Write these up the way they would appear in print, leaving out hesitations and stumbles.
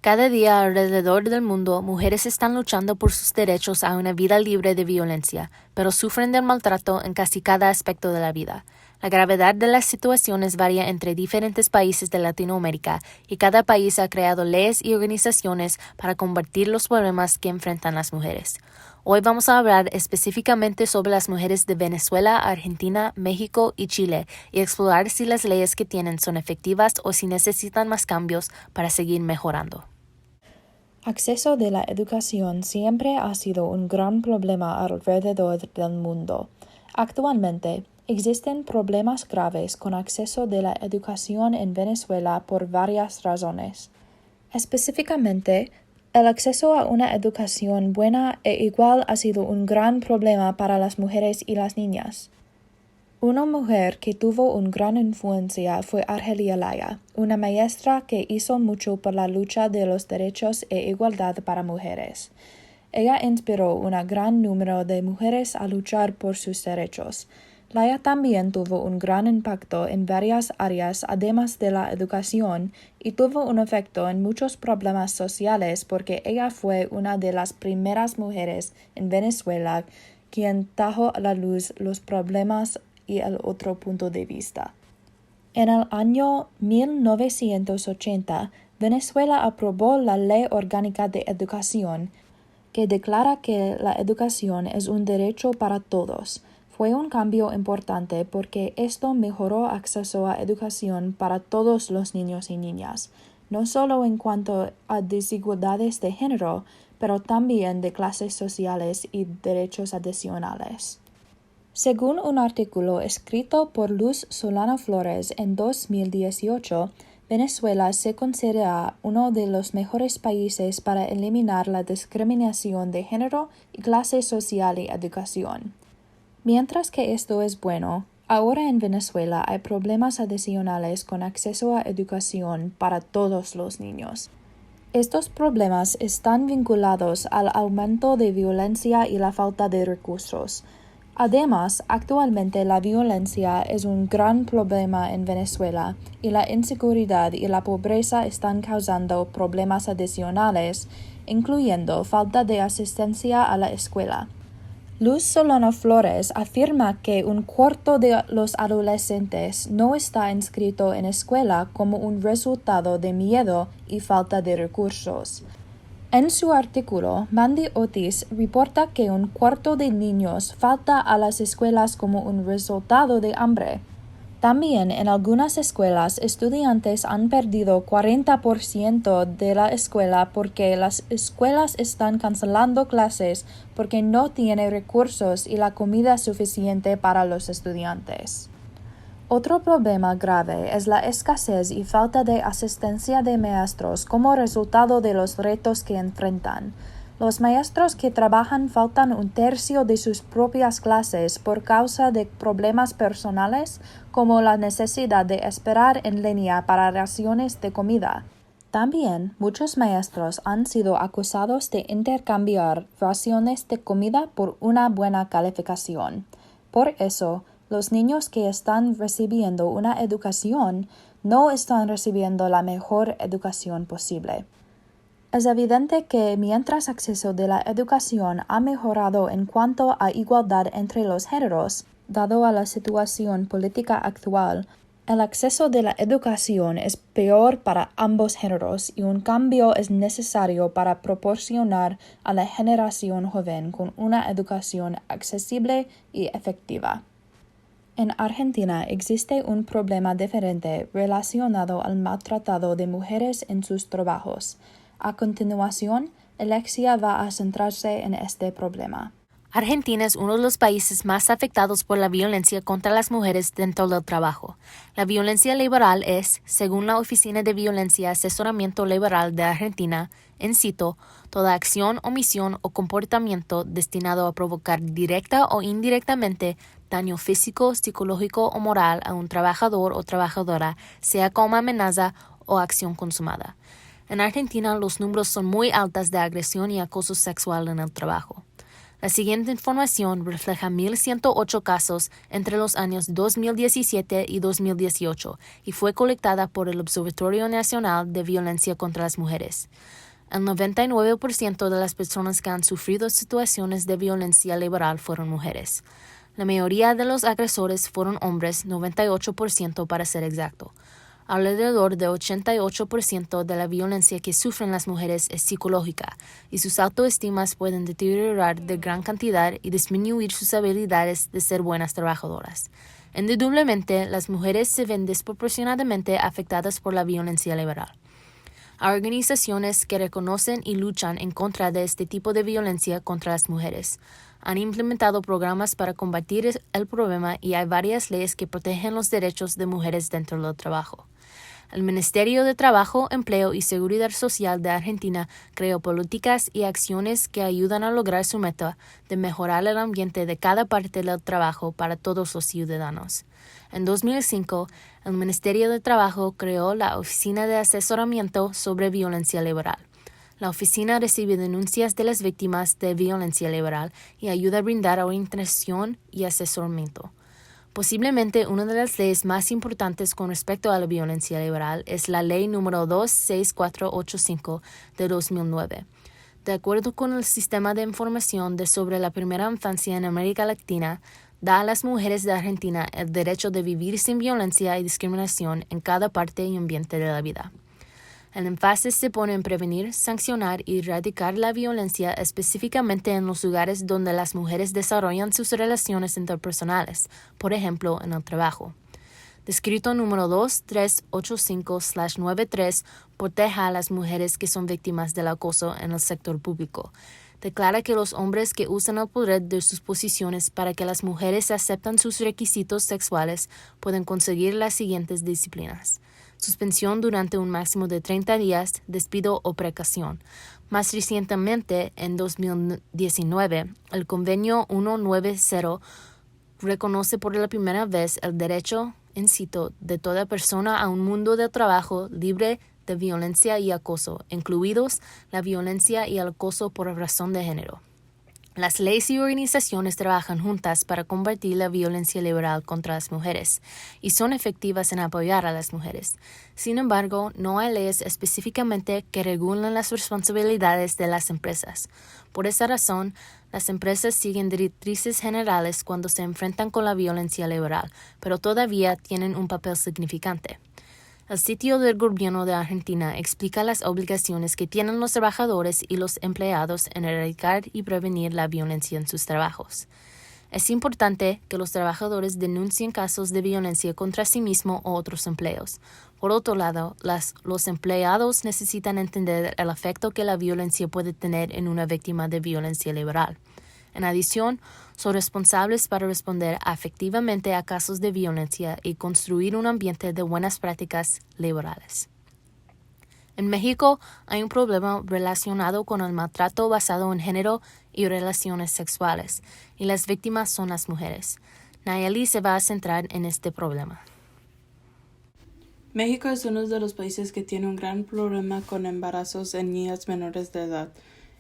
Cada día alrededor del mundo, mujeres están luchando por sus derechos a una vida libre de violencia, pero sufren del maltrato en casi cada aspecto de la vida. La gravedad de las situaciones varía entre diferentes países de Latinoamérica y cada país ha creado leyes y organizaciones para combatir los problemas que enfrentan las mujeres. Hoy vamos a hablar específicamente sobre las mujeres de Venezuela, Argentina, México y Chile y explorar si las leyes que tienen son efectivas o si necesitan más cambios para seguir mejorando. Acceso de la educación siempre ha sido un gran problema alrededor del mundo. Actualmente, existen problemas graves con acceso de la educación en Venezuela por varias razones. Específicamente, el acceso a una educación buena e igual ha sido un gran problema para las mujeres y las niñas. Una mujer que tuvo una gran influencia fue Argelia Laya, una maestra que hizo mucho por la lucha de los derechos e igualdad para mujeres. Ella inspiró un gran número de mujeres a luchar por sus derechos. Laya también tuvo un gran impacto en varias áreas además de la educación y tuvo un efecto en muchos problemas sociales porque ella fue una de las primeras mujeres en Venezuela quien trajo a la luz los problemas y el otro punto de vista. En el año 1980, Venezuela aprobó la Ley Orgánica de Educación, que declara que la educación es un derecho para todos. Fue un cambio importante porque esto mejoró acceso a educación para todos los niños y niñas, no solo en cuanto a desigualdades de género, pero también de clases sociales y derechos adicionales. Según un artículo escrito por Luz Solano Flores en 2018, Venezuela se considera uno de los mejores países para eliminar la discriminación de género y clase social y educación. Mientras que esto es bueno, ahora en Venezuela hay problemas adicionales con acceso a educación para todos los niños. Estos problemas están vinculados al aumento de violencia y la falta de recursos. Además, actualmente la violencia es un gran problema en Venezuela y la inseguridad y la pobreza están causando problemas adicionales, incluyendo falta de asistencia a la escuela. Luz Solano Flores afirma que un cuarto de los adolescentes no está inscrito en escuela como un resultado de miedo y falta de recursos. En su artículo, Mandy Otis reporta que un cuarto de niños falta a las escuelas como un resultado de hambre. También en algunas escuelas, estudiantes han perdido 40% de la escuela porque las escuelas están cancelando clases porque no tienen recursos y la comida suficiente para los estudiantes. Otro problema grave es la escasez y falta de asistencia de maestros como resultado de los retos que enfrentan. Los maestros que trabajan faltan un tercio de sus propias clases por causa de problemas personales como la necesidad de esperar en línea para raciones de comida. También muchos maestros han sido acusados de intercambiar raciones de comida por una buena calificación. Por eso, los niños que están recibiendo una educación no están recibiendo la mejor educación posible. Es evidente que mientras acceso de la educación ha mejorado en cuanto a igualdad entre los géneros, dado a la situación política actual, el acceso de la educación es peor para ambos géneros y un cambio es necesario para proporcionar a la generación joven con una educación accesible y efectiva. En Argentina existe un problema diferente relacionado al maltrato de mujeres en sus trabajos. A continuación, Alexia va a centrarse en este problema. Argentina es uno de los países más afectados por la violencia contra las mujeres dentro del trabajo. La violencia laboral es, según la Oficina de Violencia y Asesoramiento Laboral de Argentina, en cito, toda acción, omisión o comportamiento destinado a provocar directa o indirectamente daño físico, psicológico o moral a un trabajador o trabajadora, sea como amenaza o acción consumada. En Argentina, los números son muy altos de agresión y acoso sexual en el trabajo. La siguiente información refleja 1,108 casos entre los años 2017 y 2018 y fue colectada por el Observatorio Nacional de Violencia contra las Mujeres. El 99% de las personas que han sufrido situaciones de violencia laboral fueron mujeres. La mayoría de los agresores fueron hombres, 98% para ser exacto. Alrededor de 88% de la violencia que sufren las mujeres es psicológica y sus autoestimas pueden deteriorar de gran cantidad y disminuir sus habilidades de ser buenas trabajadoras. Indudablemente, las mujeres se ven desproporcionadamente afectadas por la violencia laboral. Hay organizaciones que reconocen y luchan en contra de este tipo de violencia contra las mujeres. Han implementado programas para combatir el problema y hay varias leyes que protegen los derechos de mujeres dentro del trabajo. El Ministerio de Trabajo, Empleo y Seguridad Social de Argentina creó políticas y acciones que ayudan a lograr su meta de mejorar el ambiente de cada parte del trabajo para todos los ciudadanos. En 2005, el Ministerio de Trabajo creó la Oficina de Asesoramiento sobre Violencia Laboral. La oficina recibe denuncias de las víctimas de violencia laboral y ayuda a brindar orientación y asesoramiento. Posiblemente una de las leyes más importantes con respecto a la violencia laboral es la Ley número 26485 de 2009. De acuerdo con el Sistema de Información sobre la Primera Infancia en América Latina, da a las mujeres de Argentina el derecho de vivir sin violencia y discriminación en cada parte y ambiente de la vida. El énfasis se pone en prevenir, sancionar y erradicar la violencia específicamente en los lugares donde las mujeres desarrollan sus relaciones interpersonales, por ejemplo, en el trabajo. Decreto número 2385/93 protege a las mujeres que son víctimas del acoso en el sector público. Declara que los hombres que usan el poder de sus posiciones para que las mujeres acepten sus requisitos sexuales pueden conseguir las siguientes disciplinas: suspensión durante un máximo de 30 días, despido o precaución. Más recientemente, en 2019, el Convenio 190 reconoce por la primera vez el derecho, en cito, de toda persona a un mundo de trabajo libre de violencia y acoso, incluidos la violencia y el acoso por razón de género. Las leyes y organizaciones trabajan juntas para combatir la violencia laboral contra las mujeres y son efectivas en apoyar a las mujeres. Sin embargo, no hay leyes específicamente que regulen las responsabilidades de las empresas. Por esa razón, las empresas siguen directrices generales cuando se enfrentan con la violencia laboral, pero todavía tienen un papel significante. El sitio del Gobierno de Argentina explica las obligaciones que tienen los trabajadores y los empleados en erradicar y prevenir la violencia en sus trabajos. Es importante que los trabajadores denuncien casos de violencia contra sí mismos o otros empleos. Por otro lado, los empleados necesitan entender el efecto que la violencia puede tener en una víctima de violencia laboral. En adición, son responsables para responder afectivamente a casos de violencia y construir un ambiente de buenas prácticas laborales. En México hay un problema relacionado con el maltrato basado en género y relaciones sexuales, y las víctimas son las mujeres. Nayeli se va a centrar en este problema. México es uno de los países que tiene un gran problema con embarazos en niñas menores de edad.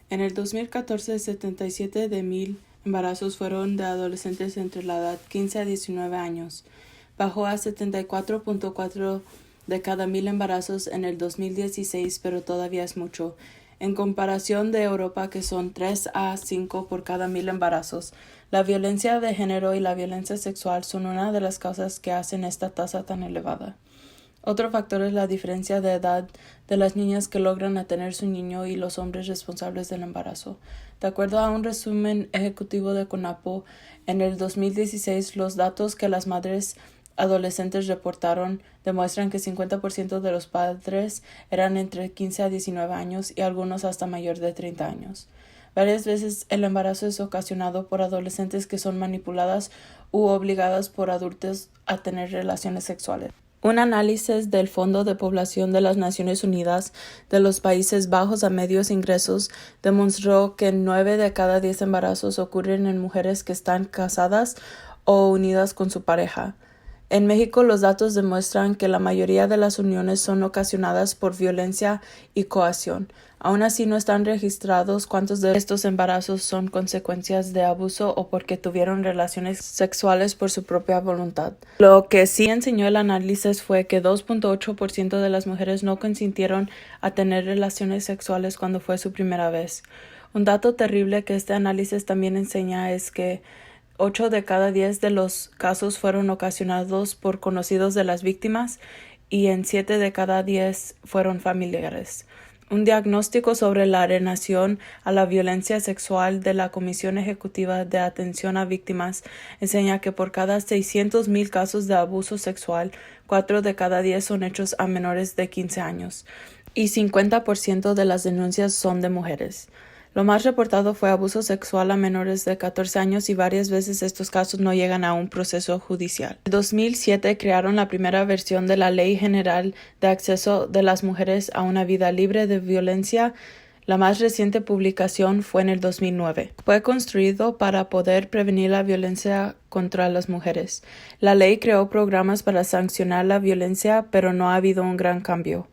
En el 2014, 77 de 1,000 embarazos fueron de adolescentes entre la edad 15 a 19 años. Bajó a 74.4 de cada 1,000 embarazos en el 2016, pero todavía es mucho. En comparación de Europa, que son 3 a 5 por cada 1,000 embarazos, la violencia de género y la violencia sexual son una de las causas que hacen esta tasa tan elevada. Otro factor es la diferencia de edad de las niñas que logran tener su niño y los hombres responsables del embarazo. De acuerdo a un resumen ejecutivo de CONAPO, en el 2016 los datos que las madres adolescentes reportaron demuestran que 50% de los padres eran entre 15 a 19 años y algunos hasta mayor de 30 años. Varias veces el embarazo es ocasionado por adolescentes que son manipuladas u obligadas por adultos a tener relaciones sexuales. Un análisis del Fondo de Población de las Naciones Unidas de los Países Bajos a Medios Ingresos demostró que 9 de cada 10 embarazos ocurren en mujeres que están casadas o unidas con su pareja. En México, los datos demuestran que la mayoría de las uniones son ocasionadas por violencia y coacción. Aún así, no están registrados cuántos de estos embarazos son consecuencias de abuso o porque tuvieron relaciones sexuales por su propia voluntad. Lo que sí enseñó el análisis fue que 2.8% de las mujeres no consintieron a tener relaciones sexuales cuando fue su primera vez. Un dato terrible que este análisis también enseña es que 8 de cada 10 de los casos fueron ocasionados por conocidos de las víctimas y en 7 de cada 10 fueron familiares. Un diagnóstico sobre la arenación a la violencia sexual de la Comisión Ejecutiva de Atención a Víctimas enseña que por cada 600,000 casos de abuso sexual, 4 de cada 10 son hechos a menores de 15 años y 50% de las denuncias son de mujeres. Lo más reportado fue abuso sexual a menores de 14 años y varias veces estos casos no llegan a un proceso judicial. En 2007 crearon la primera versión de la Ley General de Acceso de las Mujeres a una Vida Libre de Violencia. La más reciente publicación fue en el 2009. Fue construido para poder prevenir la violencia contra las mujeres. La ley creó programas para sancionar la violencia, pero no ha habido un gran cambio.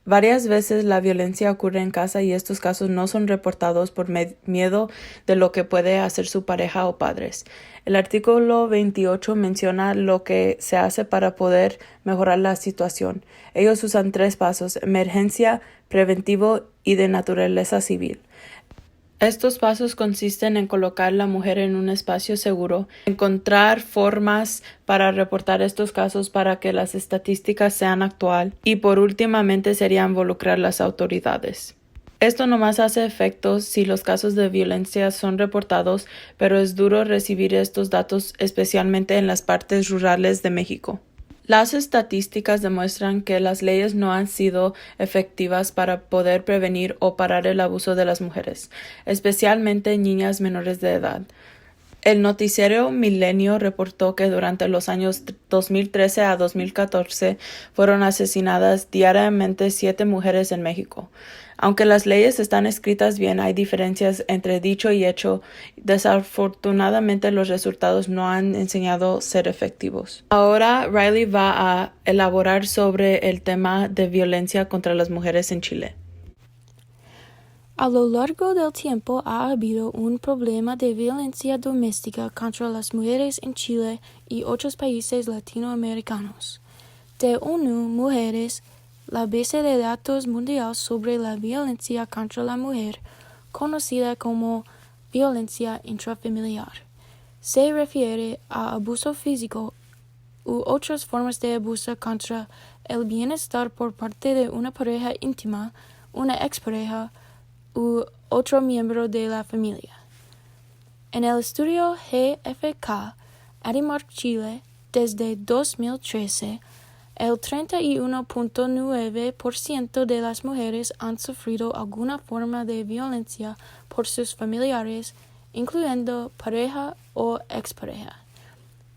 Varias veces la violencia ocurre en casa y estos casos no son reportados por miedo de lo que puede hacer su pareja o padres. El artículo 28 menciona lo que se hace para poder mejorar la situación. Ellos usan 3 pasos: emergencia, preventivo y de naturaleza civil. Estos pasos consisten en colocar a la mujer en un espacio seguro, encontrar formas para reportar estos casos para que las estadísticas sean actual y por últimamente sería involucrar las autoridades. Esto nomás hace efecto si los casos de violencia son reportados, pero es duro recibir estos datos especialmente en las partes rurales de México. Las estadísticas demuestran que las leyes no han sido efectivas para poder prevenir o parar el abuso de las mujeres, especialmente en niñas menores de edad. El noticiero Milenio reportó que durante los años 2013 a 2014 fueron asesinadas diariamente 7 mujeres en México. Aunque las leyes están escritas bien, hay diferencias entre dicho y hecho. Desafortunadamente, los resultados no han enseñado ser efectivos. Ahora, Riley va a elaborar sobre el tema de violencia contra las mujeres en Chile. A lo largo del tiempo ha habido un problema de violencia doméstica contra las mujeres en Chile y otros países latinoamericanos. De ONU Mujeres, la base de datos mundial sobre la violencia contra la mujer, conocida como violencia intrafamiliar, se refiere a abuso físico u otras formas de abuso contra el bienestar por parte de una pareja íntima, una expareja u otro miembro de la familia. En el estudio GFK, Adimark Chile, desde 2013, el 31.9% de las mujeres han sufrido alguna forma de violencia por sus familiares, incluyendo pareja o expareja.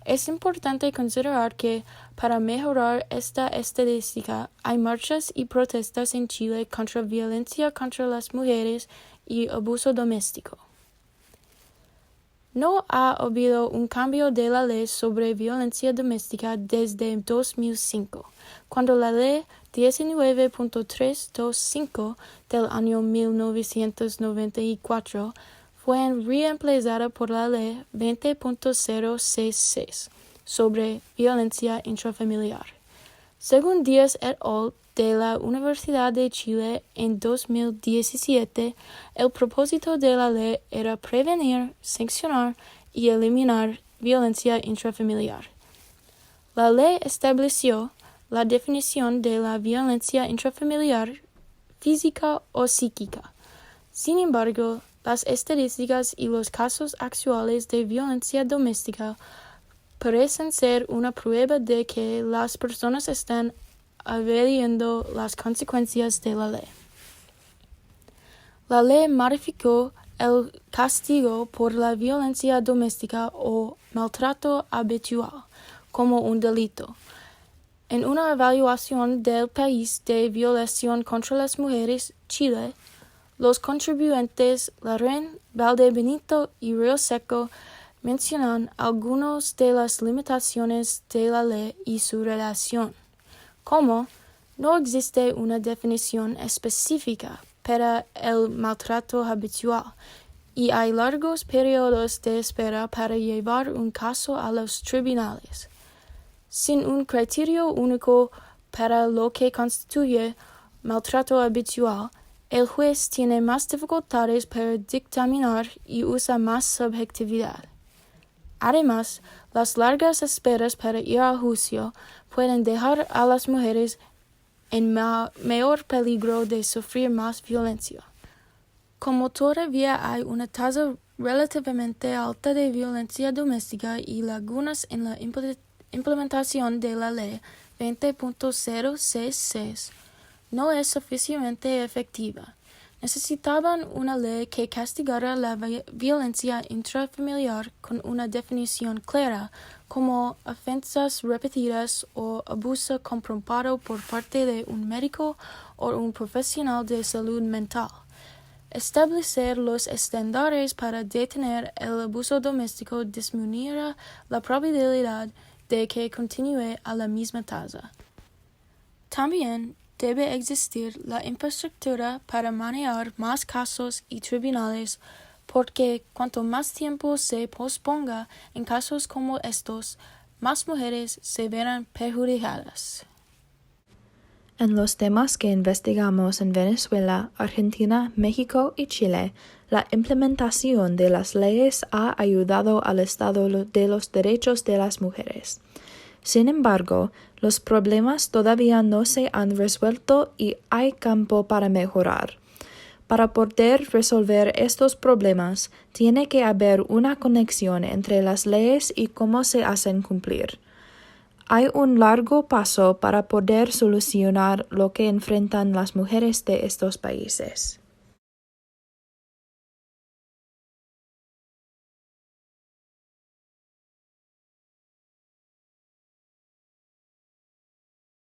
Es importante considerar que, para mejorar esta estadística, hay marchas y protestas en Chile contra violencia contra las mujeres y abuso doméstico. No ha habido un cambio de la ley sobre violencia doméstica desde 2005, cuando la ley 19.325 del año 1994 fue reemplazada por la ley 20.066 sobre violencia intrafamiliar. Según Díaz et al. De la Universidad de Chile en 2017, el propósito de la ley era prevenir, sancionar y eliminar violencia intrafamiliar. La ley estableció la definición de la violencia intrafamiliar física o psíquica. Sin embargo, las estadísticas y los casos actuales de violencia doméstica parecen ser una prueba de que las personas están evadiendo las consecuencias de la ley. La ley modificó el castigo por la violencia doméstica o maltrato habitual como un delito. En una evaluación del país de violación contra las mujeres, Chile, los contribuyentes Larraín, Valdebenito y Río Seco mencionan algunas de las limitaciones de la ley y su relación, como no existe una definición específica para el maltrato habitual y hay largos periodos de espera para llevar un caso a los tribunales. Sin un criterio único para lo que constituye maltrato habitual, el juez tiene más dificultades para dictaminar y usa más subjetividad. Además, las largas esperas para ir al juicio pueden dejar a las mujeres en mayor peligro de sufrir más violencia. Como todavía hay una tasa relativamente alta de violencia doméstica y lagunas en la implementación de la Ley 20.066, no es suficientemente efectiva. Necesitaban una ley que castigara la violencia intrafamiliar con una definición clara, como ofensas repetidas o abuso comprobado por parte de un médico o un profesional de salud mental. Establecer los estándares para detener el abuso doméstico disminuirá la probabilidad de que continúe a la misma tasa. También debe existir la infraestructura para manejar más casos y tribunales, porque cuanto más tiempo se posponga en casos como estos, más mujeres se verán perjudicadas. En los temas que investigamos en Venezuela, Argentina, México y Chile, la implementación de las leyes ha ayudado al estado de los derechos de las mujeres. Sin embargo, los problemas todavía no se han resuelto y hay campo para mejorar. Para poder resolver estos problemas, tiene que haber una conexión entre las leyes y cómo se hacen cumplir. Hay un largo paso para poder solucionar lo que enfrentan las mujeres de estos países.